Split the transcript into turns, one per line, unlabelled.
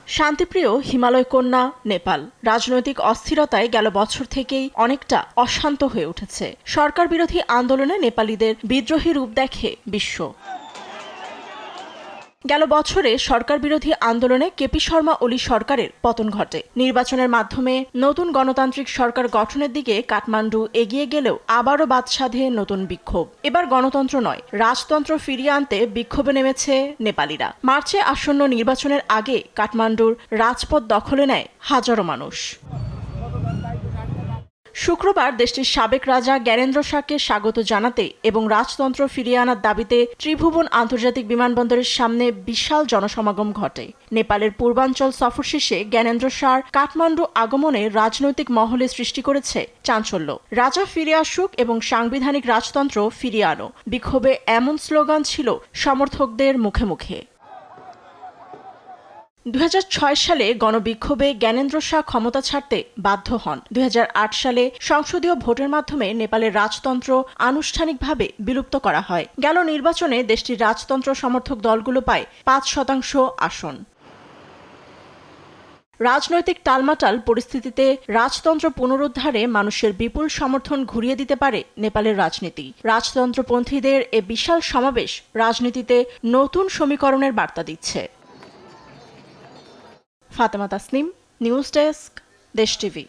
শান্তিপ্রিয় হিমালয় কন্যা নেপাল রাজনৈতিক অস্থিরতায় গেল বছর থেকেই অনেকটা অশান্ত হয়ে উঠেছে। সরকার বিরোধী আন্দোলনে নেপালিদের বিদ্রোহী রূপ দেখে বিশ্ব। গেল বছরে সরকার বিরোধী আন্দোলনে কেপি শর্মা ওলি সরকারের পতন ঘটে। নির্বাচনের মাধ্যমে নতুন গণতান্ত্রিক সরকার গঠনের দিকে কাঠমান্ডু এগিয়ে গেলেও আবারও বাদ সাধে নতুন বিক্ষোভ। এবার গণতন্ত্র নয়, রাজতন্ত্র ফিরিয়ে আনতে বিক্ষোভে নেমেছে নেপালিরা। মার্চে আসন্ন নির্বাচনের আগে কাঠমান্ডুর রাজপথ দখলে নেয় হাজারো মানুষ। শুক্রবার দেশটির সাবেক রাজা জ্ঞানেন্দ্র শাহকে স্বাগত জানাতে এবং রাজতন্ত্র ফিরিয়ে আনার দাবিতে ত্রিভুবন আন্তর্জাতিক বিমানবন্দরের সামনে বিশাল জনসমাগম ঘটে। নেপালের পূর্বাঞ্চল সফর শেষে জ্ঞানেন্দ্র শাহর কাঠমান্ডু আগমনে রাজনৈতিক মহলে সৃষ্টি করেছে চাঞ্চল্য। রাজা ফিরে আসুক এবং সাংবিধানিক রাজতন্ত্র ফিরিয়ে আনো, বিক্ষোভে এমন স্লোগান ছিল সমর্থকদের মুখে মুখে। 2006 সালে গণবিক্ষোভে জ্ঞানেন্দ্র শাহ ক্ষমতা ছাড়তে বাধ্য হন। 2008 সালে সংসদীয় ভোটের মাধ্যমে নেপালের রাজতন্ত্র আনুষ্ঠানিকভাবে বিলুপ্ত করা হয়। গেল নির্বাচনে দেশটির রাজতন্ত্র সমর্থক দলগুলো পায় 5% আসন। রাজনৈতিক টালমাটাল পরিস্থিতিতে রাজতন্ত্র পুনরুদ্ধারে মানুষের বিপুল সমর্থন ঘুরিয়ে দিতে পারে নেপালের রাজনীতি। রাজতন্ত্রপন্থীদের এ বিশাল সমাবেশ রাজনীতিতে নতুন সমীকরণের বার্তা দিচ্ছে। ফাতেমা তাসনিম, নিউজ ডেস্ক, দেশ টিভি।